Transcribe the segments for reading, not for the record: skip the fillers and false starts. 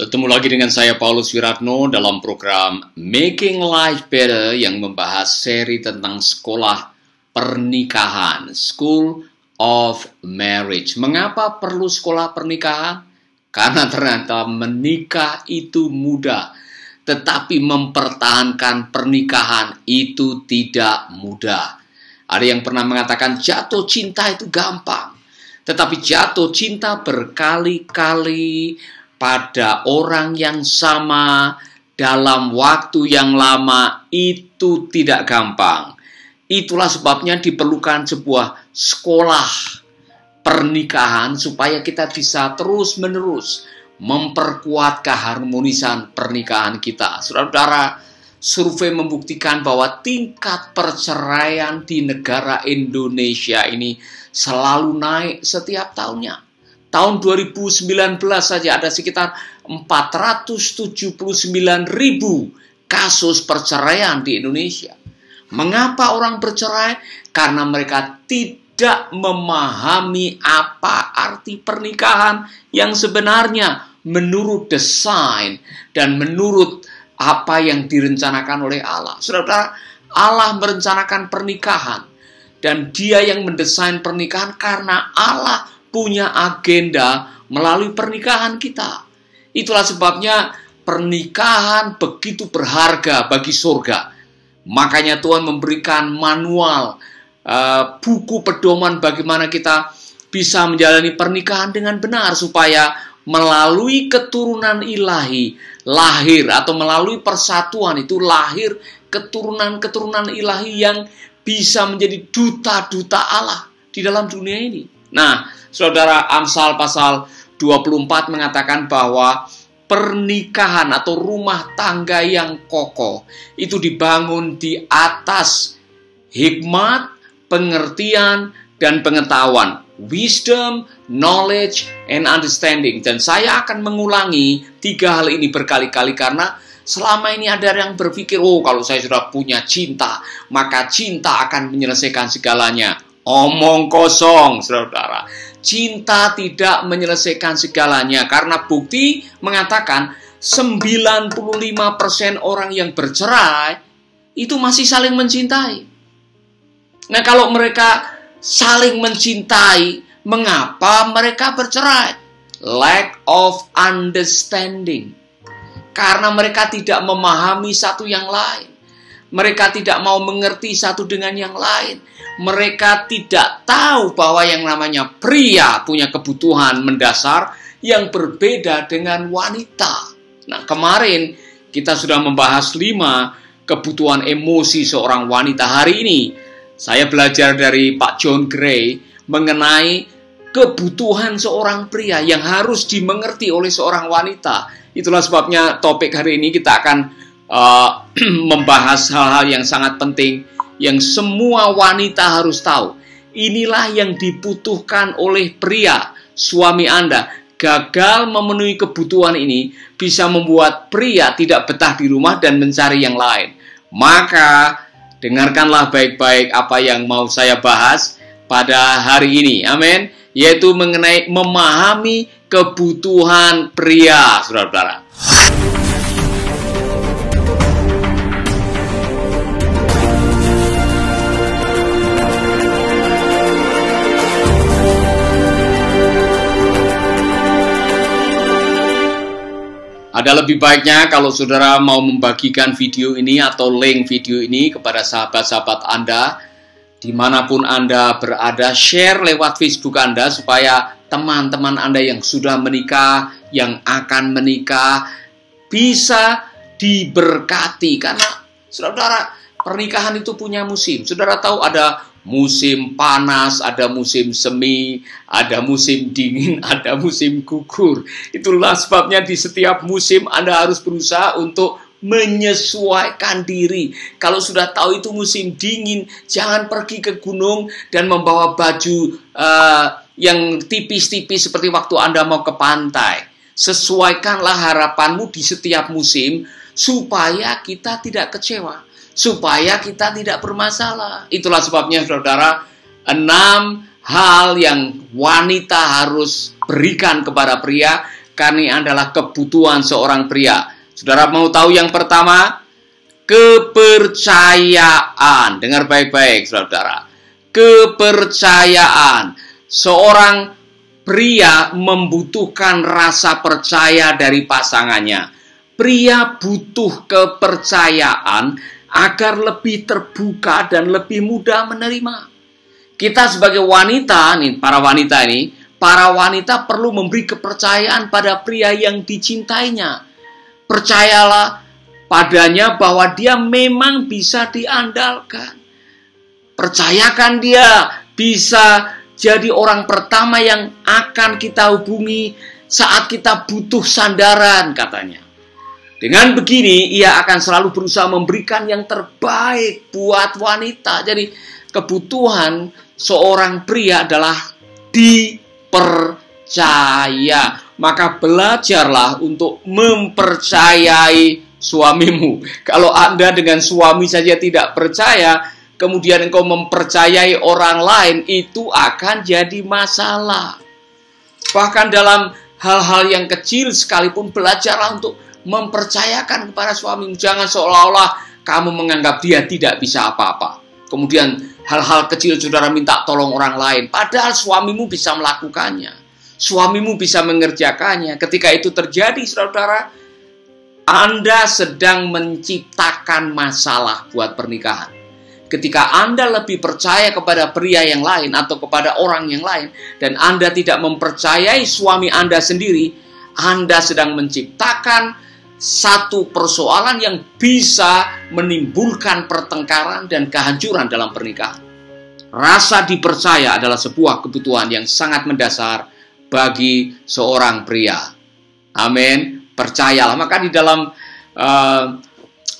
Bertemu lagi dengan saya Paulus Wiratno dalam program Making Life Better yang membahas seri tentang sekolah pernikahan, School of Marriage. Mengapa perlu sekolah pernikahan? Karena ternyata menikah itu mudah, tetapi mempertahankan pernikahan itu tidak mudah. Ada yang pernah mengatakan jatuh cinta itu gampang, tetapi jatuh cinta berkali-kali pada orang yang sama dalam waktu yang lama itu tidak gampang. Itulah sebabnya diperlukan sebuah sekolah pernikahan supaya kita bisa terus-menerus memperkuat keharmonisan pernikahan kita. Saudara-saudara, survei membuktikan bahwa tingkat perceraian di negara Indonesia ini selalu naik setiap tahunnya. Tahun 2019 saja ada sekitar 479.000 kasus perceraian di Indonesia. Mengapa orang bercerai? Karena mereka tidak memahami apa arti pernikahan yang sebenarnya menurut desain dan menurut apa yang direncanakan oleh Allah. Saudara, Allah merencanakan pernikahan dan Dia yang mendesain pernikahan karena Allah punya agenda melalui pernikahan kita. Itulah sebabnya pernikahan begitu berharga bagi surga. Makanya Tuhan memberikan manual, buku pedoman bagaimana kita bisa menjalani pernikahan dengan benar supaya melalui keturunan ilahi lahir atau melalui persatuan itu lahir keturunan-keturunan ilahi yang bisa menjadi duta-duta Allah di dalam dunia ini. Nah, saudara, Amsal pasal 24 mengatakan bahwa pernikahan atau rumah tangga yang kokoh itu dibangun di atas hikmat, pengertian, dan pengetahuan. Wisdom, knowledge, and understanding. Dan saya akan mengulangi 3 hal ini berkali-kali karena selama ini ada yang berpikir, oh kalau saya sudah punya cinta, maka cinta akan menyelesaikan segalanya. Omong kosong, saudara. Cinta tidak menyelesaikan segalanya karena bukti mengatakan 95% orang yang bercerai itu masih saling mencintai. Nah, kalau mereka saling mencintai, mengapa mereka bercerai? Lack of understanding. Karena mereka tidak memahami satu yang lain. Mereka tidak mau mengerti satu dengan yang lain. Mereka tidak tahu bahwa yang namanya pria punya kebutuhan mendasar yang berbeda dengan wanita. Nah, kemarin kita sudah membahas 5 kebutuhan emosi seorang wanita. Hari ini saya belajar dari Pak John Gray mengenai kebutuhan seorang pria yang harus dimengerti oleh seorang wanita. Itulah sebabnya topik hari ini kita akan membahas hal-hal yang sangat penting yang semua wanita harus tahu. Inilah yang dibutuhkan oleh pria, suami Anda. Gagal memenuhi kebutuhan ini bisa membuat pria tidak betah di rumah dan mencari yang lain. Maka dengarkanlah baik-baik apa yang mau saya bahas pada hari ini. Amin. Yaitu mengenai memahami kebutuhan pria, saudara-saudara. Ada lebih baiknya kalau saudara mau membagikan video ini atau link video ini kepada sahabat-sahabat Anda, dimanapun Anda berada, share lewat Facebook Anda supaya teman-teman Anda yang sudah menikah, yang akan menikah, bisa diberkati. Karena saudara, pernikahan itu punya musim. Saudara tahu ada musim panas, ada musim semi, ada musim dingin, ada musim gugur. Itulah sebabnya di setiap musim Anda harus berusaha untuk menyesuaikan diri. Kalau sudah tahu itu musim dingin, jangan pergi ke gunung dan membawa baju yang tipis-tipis seperti waktu Anda mau ke pantai. Sesuaikanlah harapanmu di setiap musim supaya kita tidak kecewa, supaya kita tidak bermasalah. Itulah sebabnya saudara, 6 hal yang wanita harus berikan kepada pria karena ini adalah kebutuhan seorang pria. Saudara mau tahu yang pertama? Kepercayaan. Dengar baik-baik, saudara. Kepercayaan. Seorang pria membutuhkan rasa percaya dari pasangannya. Pria butuh kepercayaan agar lebih terbuka dan lebih mudah menerima. Kita sebagai wanita, nih, para wanita perlu memberi kepercayaan pada pria yang dicintainya. Percayalah padanya bahwa dia memang bisa diandalkan. Percayakan dia bisa jadi orang pertama yang akan kita hubungi saat kita butuh sandaran, katanya. Dengan begini, ia akan selalu berusaha memberikan yang terbaik buat wanita. Jadi, kebutuhan seorang pria adalah dipercaya. Maka belajarlah untuk mempercayai suamimu. Kalau Anda dengan suami saja tidak percaya, kemudian engkau mempercayai orang lain, itu akan jadi masalah. Bahkan dalam hal-hal yang kecil sekalipun, belajarlah untuk mempercayakan kepada suamimu. Jangan seolah-olah kamu menganggap dia tidak bisa apa-apa. Kemudian hal-hal kecil saudara minta tolong orang lain, padahal suamimu bisa melakukannya. Suamimu bisa mengerjakannya. Ketika itu terjadi, saudara, Anda sedang menciptakan masalah buat pernikahan. Ketika Anda lebih percaya kepada pria yang lain atau kepada orang yang lain, dan Anda tidak mempercayai suami Anda sendiri, Anda sedang menciptakan satu persoalan yang bisa menimbulkan pertengkaran dan kehancuran dalam pernikahan. Rasa dipercaya adalah sebuah kebutuhan yang sangat mendasar bagi seorang pria. Amin. Percayalah. Maka di dalam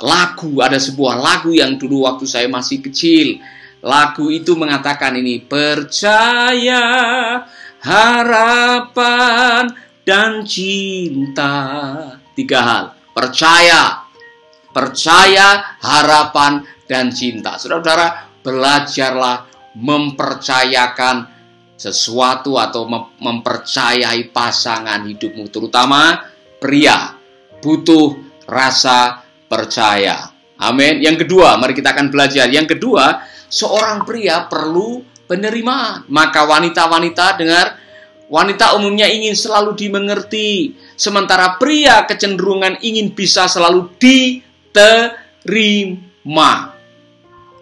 lagu, ada sebuah lagu yang dulu waktu saya masih kecil, lagu itu mengatakan ini: percaya, harapan, dan cinta. 3 hal. Percaya, harapan, dan cinta. Saudara-saudara, belajarlah mempercayakan sesuatu atau mempercayai pasangan hidupmu. Terutama pria butuh rasa percaya. Amin. Yang kedua, mari kita akan belajar. Yang kedua, seorang pria perlu penerimaan. Maka wanita-wanita dengar, wanita umumnya ingin selalu dimengerti, sementara pria kecenderungan ingin bisa selalu diterima.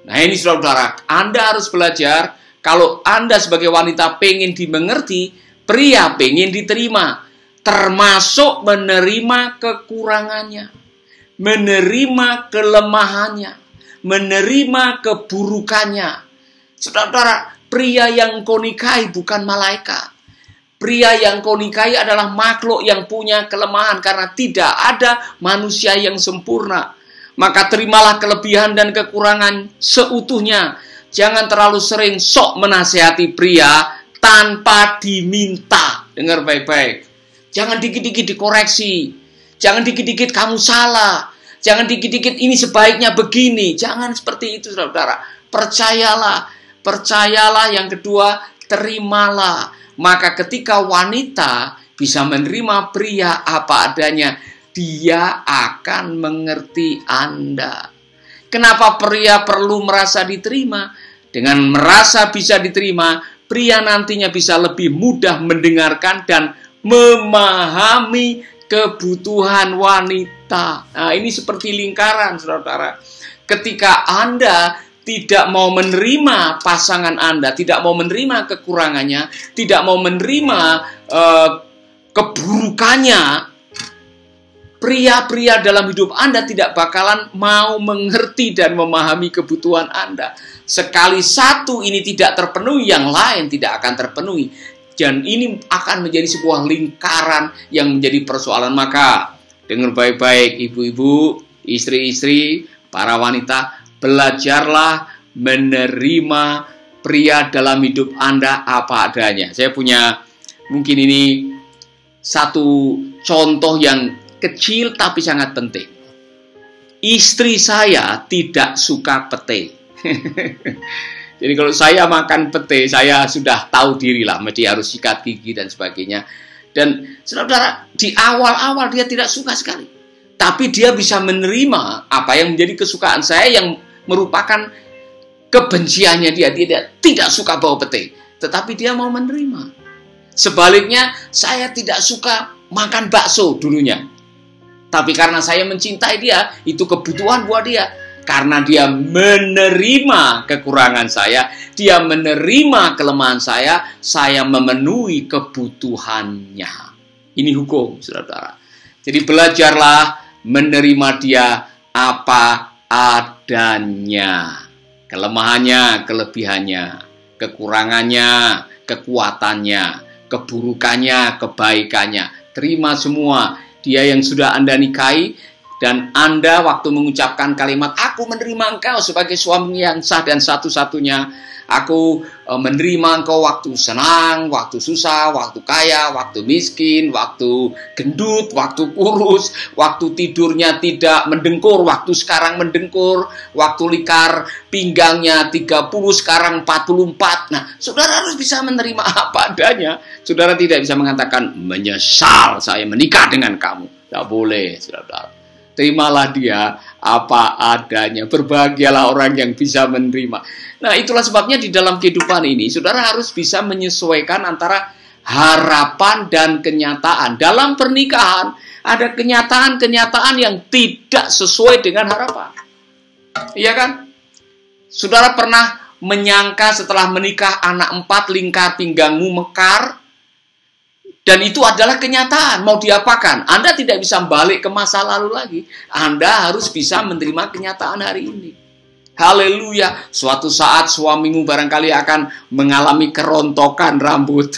Nah ini saudara, Anda harus belajar. Kalau Anda sebagai wanita pengen dimengerti, pria pengen diterima, termasuk menerima kekurangannya, menerima kelemahannya, menerima keburukannya. Saudara, pria yang kau nikahi bukan malaikat. Pria yang kau nikahi adalah makhluk yang punya kelemahan, karena tidak ada manusia yang sempurna. Maka terimalah kelebihan dan kekurangan seutuhnya. Jangan terlalu sering sok menasehati pria tanpa diminta. Dengar baik-baik. Jangan dikit-dikit dikoreksi. Jangan dikit-dikit kamu salah. Jangan dikit-dikit ini sebaiknya begini. Jangan seperti itu, saudara. Percayalah. Percayalah. Yang kedua, terimalah. Maka ketika wanita bisa menerima pria apa adanya, dia akan mengerti Anda. Kenapa pria perlu merasa diterima? Dengan merasa bisa diterima, pria nantinya bisa lebih mudah mendengarkan dan memahami kebutuhan wanita. Nah, ini seperti lingkaran, saudara. Ketika Anda tidak mau menerima pasangan Anda, tidak mau menerima kekurangannya, tidak mau menerima keburukannya, pria-pria dalam hidup Anda tidak bakalan mau mengerti dan memahami kebutuhan Anda. Sekali satu ini tidak terpenuhi, yang lain tidak akan terpenuhi. Dan ini akan menjadi sebuah lingkaran yang menjadi persoalan. Maka dengar baik-baik ibu-ibu, istri-istri, para wanita, belajarlah menerima pria dalam hidup Anda apa adanya. Saya punya mungkin ini satu contoh yang kecil tapi sangat penting. Istri saya tidak suka pete. Jadi kalau saya makan pete, saya sudah tahu diri lah, mesti harus sikat gigi dan sebagainya. Dan saudara, di awal-awal dia tidak suka sekali. Tapi dia bisa menerima apa yang menjadi kesukaan saya yang merupakan kebenciannya dia. Dia tidak suka bau pete. Tetapi dia mau menerima. Sebaliknya, saya tidak suka makan bakso dulunya. Tapi karena saya mencintai dia, itu kebutuhan buat dia. Karena dia menerima kekurangan saya, dia menerima kelemahan saya memenuhi kebutuhannya. Ini hukum, saudara. Jadi belajarlah menerima dia apa adanya. Kelemahannya, kelebihannya, kekurangannya, kekuatannya, keburukannya, kebaikannya. Terima semua. Dia yang sudah Anda nikahi, dan Anda waktu mengucapkan kalimat, aku menerima engkau sebagai suami yang sah dan satu-satunya. Aku menerima engkau waktu senang, waktu susah, waktu kaya, waktu miskin, waktu gendut, waktu kurus, waktu tidurnya tidak mendengkur, waktu sekarang mendengkur, waktu likar pinggangnya 30, sekarang 44. Nah, saudara harus bisa menerima apa adanya. Saudara tidak bisa mengatakan, menyesal saya menikah dengan kamu. Tidak boleh, saudara. Terimalah dia apa adanya. Berbahagialah orang yang bisa menerima. Nah, itulah sebabnya di dalam kehidupan ini, saudara harus bisa menyesuaikan antara harapan dan kenyataan. Dalam pernikahan, ada kenyataan-kenyataan yang tidak sesuai dengan harapan. Iya kan? Saudara pernah menyangka setelah menikah anak 4, lingkar pinggangmu mekar? Dan itu adalah kenyataan. Mau diapakan? Anda tidak bisa balik ke masa lalu lagi. Anda harus bisa menerima kenyataan hari ini. Haleluya. Suatu saat suamimu barangkali akan mengalami kerontokan rambut.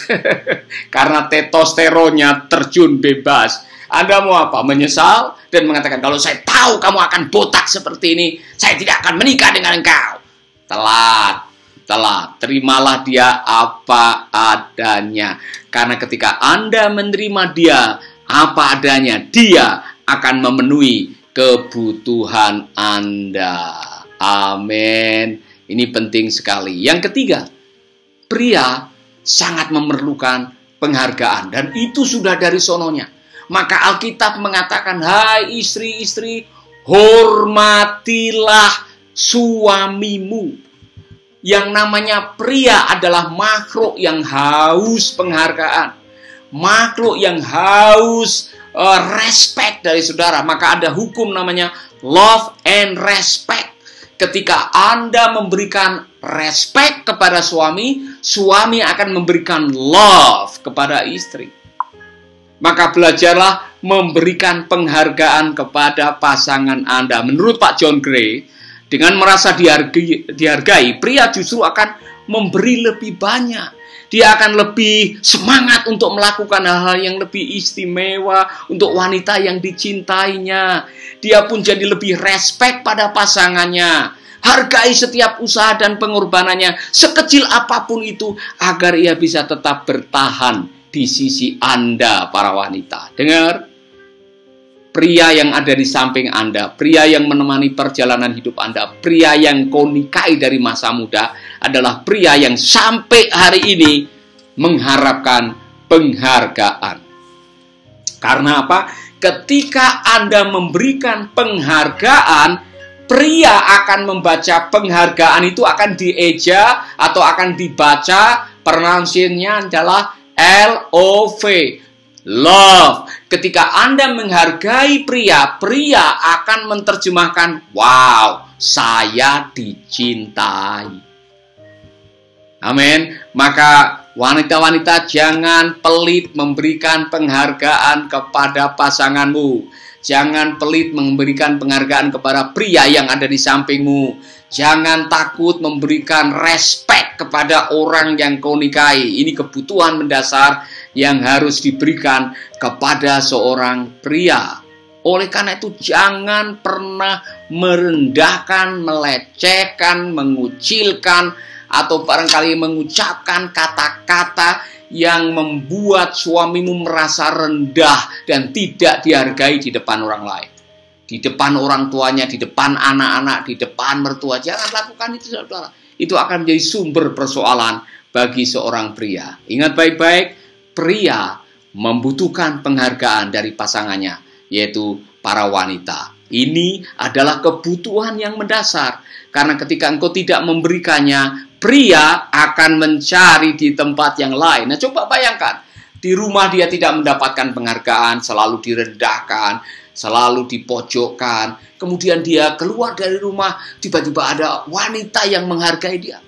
Karena testosteronnya terjun bebas. Anda mau apa? Menyesal dan mengatakan, kalau saya tahu kamu akan botak seperti ini, saya tidak akan menikah dengan engkau. Telat. Terimalah dia apa adanya. Karena ketika Anda menerima dia apa adanya, dia akan memenuhi kebutuhan Anda. Amin. Ini penting sekali. Yang ketiga, pria sangat memerlukan penghargaan. Dan itu sudah dari sononya. Maka Alkitab mengatakan, hai istri-istri, hormatilah suamimu. Yang namanya pria adalah makhluk yang haus penghargaan. Makhluk yang haus respect dari saudara. Maka ada hukum namanya love and respect. Ketika Anda memberikan respect kepada suami, suami akan memberikan love kepada istri. Maka belajarlah memberikan penghargaan kepada pasangan Anda. Menurut Pak John Gray, dengan merasa dihargai, pria justru akan memberi lebih banyak. Dia akan lebih semangat untuk melakukan hal-hal yang lebih istimewa untuk wanita yang dicintainya. Dia pun jadi lebih respect pada pasangannya. Hargai setiap usaha dan pengorbanannya, sekecil apapun itu, agar ia bisa tetap bertahan di sisi Anda, para wanita. Dengar? Pria yang ada di samping Anda, pria yang menemani perjalanan hidup Anda, pria yang kau nikahi dari masa muda, adalah pria yang sampai hari ini mengharapkan penghargaan. Karena apa? Ketika Anda memberikan penghargaan, pria akan membaca penghargaan itu akan dieja atau akan dibaca, pronunciation-nya adalah L-O-V. Love. Ketika Anda menghargai pria, pria akan menerjemahkan, wow, saya dicintai. Amin. Maka wanita-wanita jangan pelit memberikan penghargaan kepada pasanganmu. Jangan pelit memberikan penghargaan kepada pria yang ada di sampingmu. Jangan takut memberikan respect kepada orang yang kau nikahi. Ini kebutuhan mendasar yang harus diberikan kepada seorang pria. Oleh karena itu jangan pernah merendahkan, melecehkan, mengucilkan, atau barangkali mengucapkan kata-kata yang membuat suamimu merasa rendah dan tidak dihargai di depan orang lain. Di depan orang tuanya, di depan anak-anak, di depan mertua. Jangan lakukan itu, saudara. Itu akan menjadi sumber persoalan bagi seorang pria. Ingat baik-baik, pria membutuhkan penghargaan dari pasangannya, yaitu para wanita. Ini adalah kebutuhan yang mendasar, karena ketika engkau tidak memberikannya, pria akan mencari di tempat yang lain. Nah, coba bayangkan, di rumah dia tidak mendapatkan penghargaan, selalu direndahkan, selalu dipojokkan. Kemudian dia keluar dari rumah, tiba-tiba ada wanita yang menghargai dia,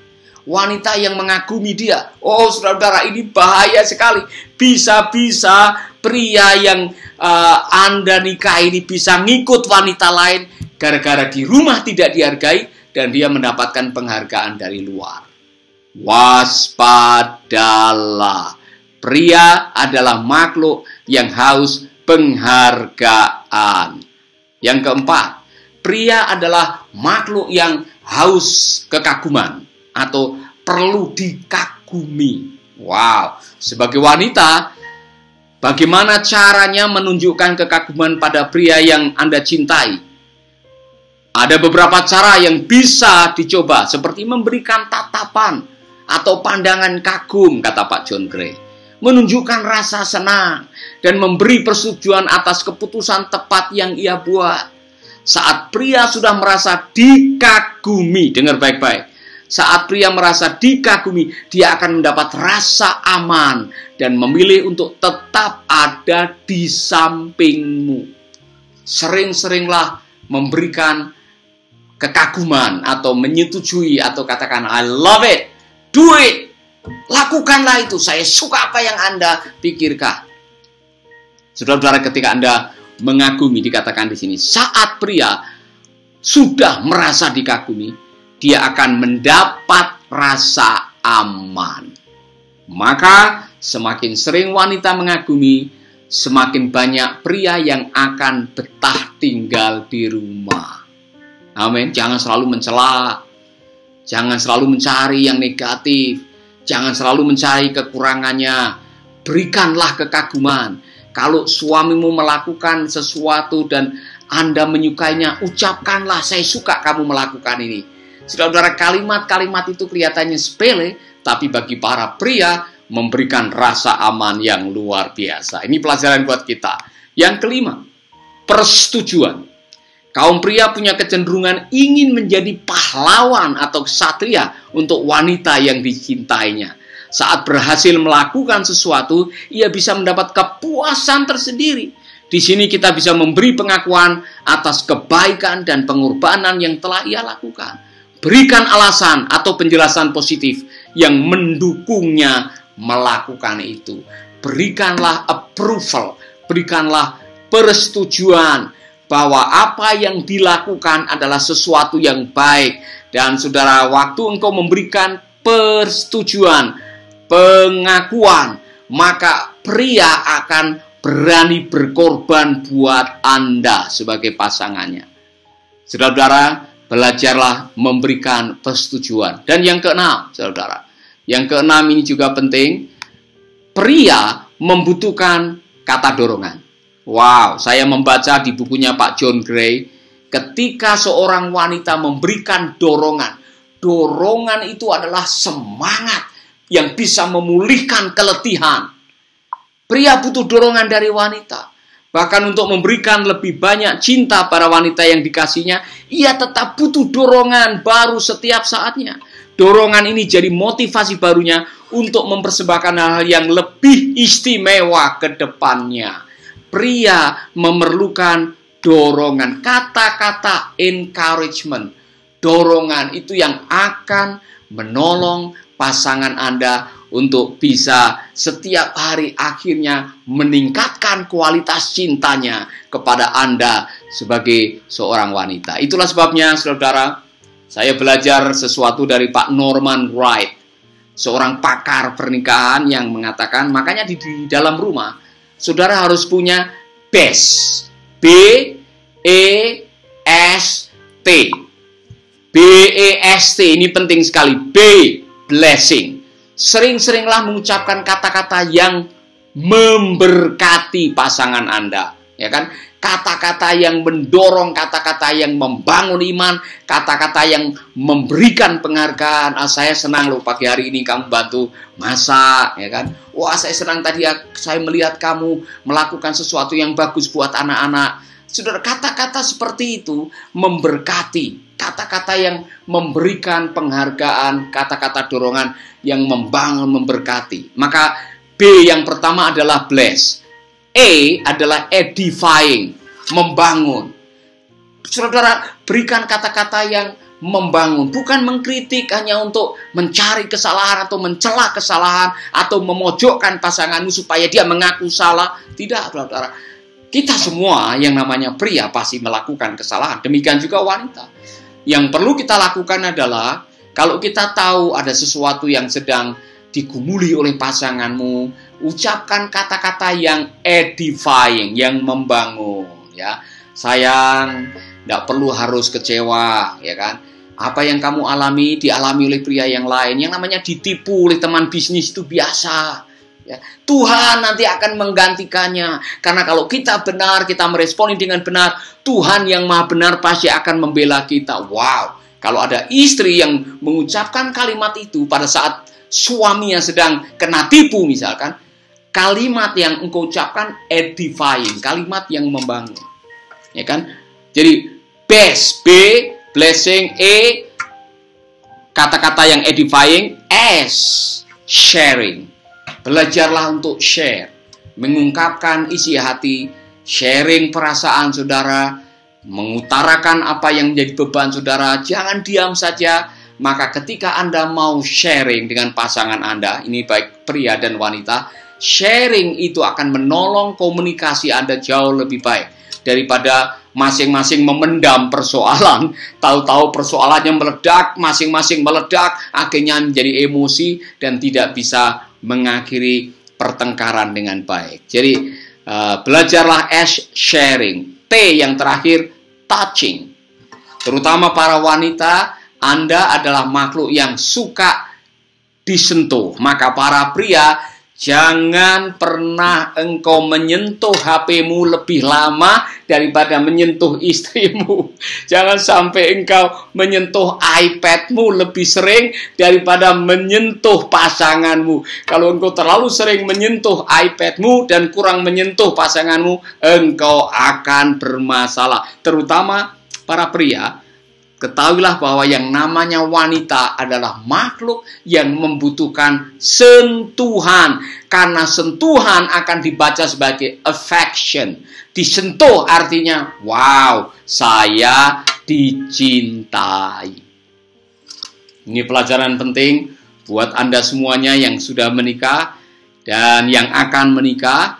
wanita yang mengagumi dia. Oh, saudara-saudara, ini bahaya sekali. Bisa-bisa pria yang Anda nikah ini bisa ngikut wanita lain gara-gara di rumah tidak dihargai dan dia mendapatkan penghargaan dari luar. Waspadalah. Pria adalah makhluk yang haus penghargaan. Yang keempat, pria adalah makhluk yang haus kekaguman atau perlu dikagumi. Wow, sebagai wanita, bagaimana caranya menunjukkan kekaguman pada pria yang Anda cintai? Ada beberapa cara yang bisa dicoba, seperti memberikan tatapan atau pandangan kagum, kata Pak John Gray. Menunjukkan rasa senang dan memberi persetujuan atas keputusan tepat yang ia buat. Saat pria sudah merasa dikagumi, dengar baik-baik. Saat pria merasa dikagumi, dia akan mendapat rasa aman dan memilih untuk tetap ada di sampingmu. Sering-seringlah memberikan kekaguman atau menyetujui atau katakan I love it, do it, lakukanlah itu, saya suka apa yang Anda pikirkan. Saudara-saudara, ketika Anda mengagumi, dikatakan di sini, saat pria sudah merasa dikagumi, dia akan mendapat rasa aman. Maka semakin sering wanita mengagumi, semakin banyak pria yang akan betah tinggal di rumah. Amin. Jangan selalu mencela, jangan selalu mencari yang negatif, jangan selalu mencari kekurangannya. Berikanlah kekaguman. Kalau suamimu melakukan sesuatu dan Anda menyukainya, ucapkanlah, saya suka kamu melakukan ini. Saudara-saudara, kalimat-kalimat itu kelihatannya sepele, tapi bagi para pria memberikan rasa aman yang luar biasa. Ini pelajaran buat kita. Yang kelima, persetujuan. Kaum pria punya kecenderungan ingin menjadi pahlawan atau ksatria untuk wanita yang dicintainya. Saat berhasil melakukan sesuatu, ia bisa mendapat kepuasan tersendiri. Di sini kita bisa memberi pengakuan atas kebaikan dan pengorbanan yang telah ia lakukan. Berikan alasan atau penjelasan positif yang mendukungnya melakukan itu. Berikanlah approval, berikanlah persetujuan bahwa apa yang dilakukan adalah sesuatu yang baik. Dan saudara, waktu engkau memberikan persetujuan, pengakuan, maka pria akan berani berkorban buat Anda sebagai pasangannya. Saudara-saudara, belajarlah memberikan persetujuan. Dan yang keenam, saudara, yang keenam ini juga penting. Pria membutuhkan kata dorongan. Wow, saya membaca di bukunya Pak John Gray, ketika seorang wanita memberikan dorongan, dorongan itu adalah semangat yang bisa memulihkan keletihan. Pria butuh dorongan dari wanita. Bahkan untuk memberikan lebih banyak cinta pada wanita yang dikasihnya, ia tetap butuh dorongan baru setiap saatnya. Dorongan ini jadi motivasi barunya untuk mempersembahkan hal yang lebih istimewa ke depannya. Pria memerlukan dorongan, kata-kata encouragement. Dorongan itu yang akan menolong pasangan Anda untuk bisa setiap hari akhirnya meningkatkan kualitas cintanya kepada Anda sebagai seorang wanita. Itulah sebabnya, saudara, saya belajar sesuatu dari Pak Norman Wright, seorang pakar pernikahan yang mengatakan, makanya di dalam rumah, saudara harus punya BEST. B-E-S-T. B-E-S-T ini penting sekali. B, blessing. Sering-seringlah mengucapkan kata-kata yang memberkati pasangan Anda, ya kan? kata-kata yang mendorong, kata-kata yang membangun iman, kata-kata yang memberikan penghargaan. Saya senang loh pagi hari ini kamu bantu masak, ya kan? Wah, saya senang tadi saya melihat kamu melakukan sesuatu yang bagus buat anak-anak. Saudara, kata-kata seperti itu memberkati, kata-kata yang memberikan penghargaan, kata-kata dorongan yang membangun, memberkati. Maka B yang pertama adalah bless. E adalah edifying, membangun. Saudara, berikan kata-kata yang membangun, bukan mengkritik hanya untuk mencari kesalahan atau mencela kesalahan atau memojokkan pasanganmu supaya dia mengaku salah. Tidak, saudara. Kita semua yang namanya pria pasti melakukan kesalahan. Demikian juga wanita. Yang perlu kita lakukan adalah kalau kita tahu ada sesuatu yang sedang digumuli oleh pasanganmu, ucapkan kata-kata yang edifying, yang membangun, ya. Sayang, tidak perlu harus kecewa, ya kan? Apa yang kamu alami dialami oleh pria yang lain. Yang namanya ditipu oleh teman bisnis itu biasa. Ya. Tuhan nanti akan menggantikannya. Karena kalau kita benar, kita meresponi dengan benar, Tuhan yang maha benar pasti akan membela kita. Wow, kalau ada istri yang mengucapkan kalimat itu pada saat suaminya sedang kena tipu misalkan, kalimat yang engkau ucapkan edifying, kalimat yang membangun, ya kan? Jadi best, B, blessing, E, kata-kata yang edifying, S, sharing. Belajarlah untuk share, mengungkapkan isi hati, sharing perasaan saudara, mengutarakan apa yang menjadi beban saudara. Jangan diam saja. Maka ketika Anda mau sharing dengan pasangan Anda, ini baik pria dan wanita, sharing itu akan menolong komunikasi Anda jauh lebih baik daripada masing-masing memendam persoalan. Tahu-tahu persoalannya meledak, masing-masing meledak, akhirnya menjadi emosi dan tidak bisa mengakhiri pertengkaran dengan baik. Jadi belajarlah sharing. T yang terakhir, touching. Terutama para wanita, Anda adalah makhluk yang suka disentuh. Maka para pria, jangan pernah engkau menyentuh HP-mu lebih lama daripada menyentuh istrimu. Jangan sampai engkau menyentuh iPad-mu lebih sering daripada menyentuh pasanganmu. Kalau engkau terlalu sering menyentuh iPad-mu dan kurang menyentuh pasanganmu, engkau akan bermasalah. Terutama para pria, ketahuilah bahwa yang namanya wanita adalah makhluk yang membutuhkan sentuhan. Karena sentuhan akan dibaca sebagai affection. Disentuh artinya, wow, saya dicintai. Ini pelajaran penting buat Anda semuanya yang sudah menikah dan yang akan menikah.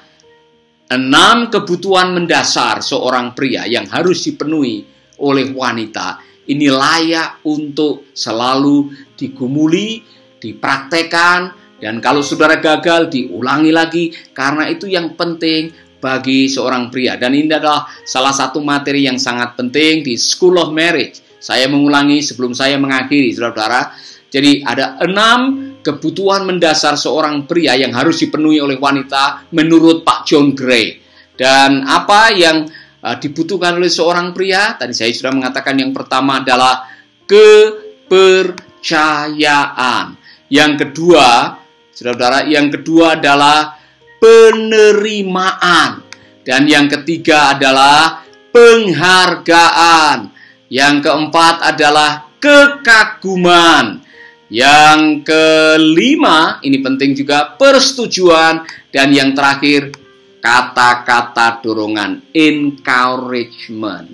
6 kebutuhan mendasar seorang pria yang harus dipenuhi oleh wanita. Ini layak untuk selalu digumuli, dipraktekkan, dan kalau saudara gagal, diulangi lagi, karena itu yang penting bagi seorang pria. Dan ini adalah salah satu materi yang sangat penting di School of Marriage. Saya mengulangi sebelum saya mengakhiri, saudara-saudara. Jadi ada 6 kebutuhan mendasar seorang pria yang harus dipenuhi oleh wanita menurut Pak John Gray. Dan apa yang dibutuhkan oleh seorang pria, tadi saya sudah mengatakan yang pertama adalah kepercayaan. Yang kedua, saudara-saudara, yang kedua adalah penerimaan. Dan yang ketiga adalah penghargaan. Yang keempat adalah kekaguman. Yang kelima, ini penting juga, persetujuan. Dan yang terakhir, kata-kata dorongan, encouragement.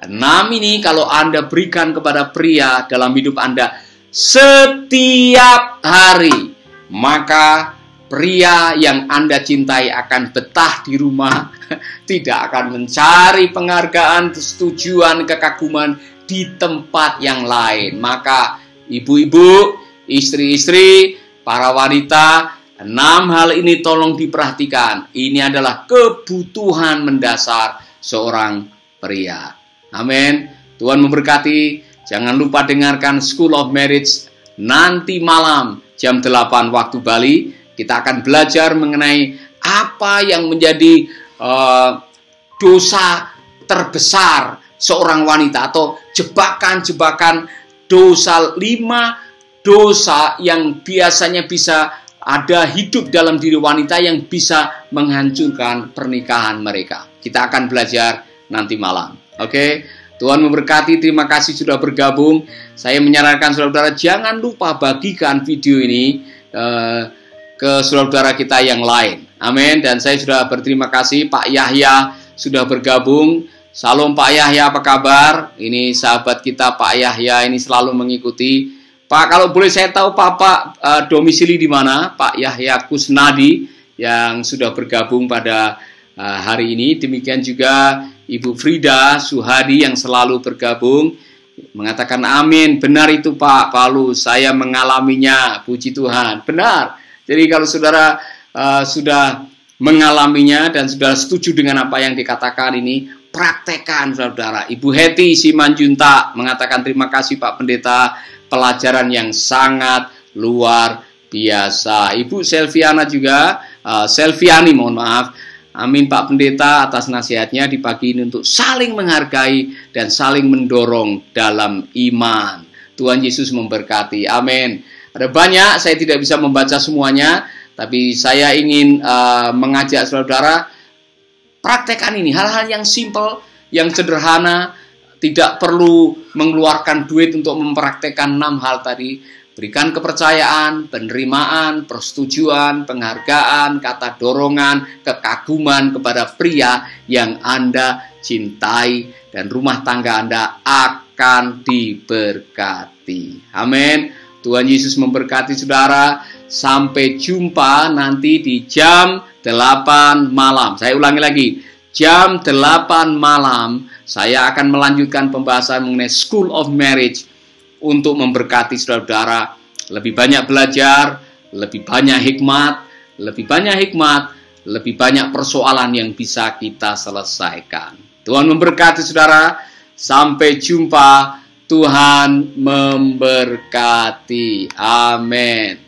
6 ini kalau Anda berikan kepada pria dalam hidup Anda setiap hari, maka pria yang Anda cintai akan betah di rumah, tidak akan mencari penghargaan, persetujuan, kekaguman di tempat yang lain. Maka ibu-ibu, istri-istri, para wanita, 6 hal ini tolong diperhatikan. Ini adalah kebutuhan mendasar seorang pria. Amin. Tuhan memberkati. Jangan lupa dengarkan School of Marriage nanti malam jam 8 waktu Bali. Kita akan belajar mengenai apa yang menjadi dosa terbesar seorang wanita, atau jebakan-jebakan dosa, 5 dosa yang biasanya bisa ada hidup dalam diri wanita yang bisa menghancurkan pernikahan mereka. Kita akan belajar nanti malam. Oke? Tuhan memberkati, terima kasih sudah bergabung. Saya menyarankan saudara-saudara jangan lupa bagikan video ini ke saudara-saudara kita yang lain. Amin. Dan saya sudah berterima kasih Pak Yahya sudah bergabung. Salam Pak Yahya, apa kabar? Ini sahabat kita Pak Yahya ini selalu mengikuti. Pak, kalau boleh saya tahu Bapak domisili di mana? Pak Yahya Kusnadi yang sudah bergabung pada hari ini. Demikian juga Ibu Frida Suhadi yang selalu bergabung. Mengatakan amin. Benar itu Pak Paulus, saya mengalaminya, puji Tuhan. Benar. Jadi kalau saudara sudah mengalaminya dan sudah setuju dengan apa yang dikatakan ini, praktekkan saudara. Ibu Heti Simanjunta mengatakan terima kasih Pak Pendeta, pelajaran yang sangat luar biasa. Ibu Selviana juga, Selviani mohon maaf. Amin Pak Pendeta atas nasihatnya di pagi ini untuk saling menghargai dan saling mendorong dalam iman. Tuhan Yesus memberkati. Amin. Ada banyak, saya tidak bisa membaca semuanya, tapi saya ingin mengajak saudara praktekkan ini, hal-hal yang simple, yang sederhana, tidak perlu mengeluarkan duit untuk mempraktekkan 6 hal tadi. Berikan kepercayaan, penerimaan, persetujuan, penghargaan, kata dorongan, kekaguman kepada pria yang Anda cintai, dan rumah tangga Anda akan diberkati. Amin. Tuhan Yesus memberkati saudara. Sampai jumpa nanti di jam 8 malam. Saya ulangi lagi, jam 8 malam saya akan melanjutkan pembahasan mengenai School of Marriage untuk memberkati saudara-saudara lebih banyak belajar, lebih banyak hikmat, lebih banyak persoalan yang bisa kita selesaikan. Tuhan memberkati saudara. Sampai jumpa. Tuhan memberkati. Amin.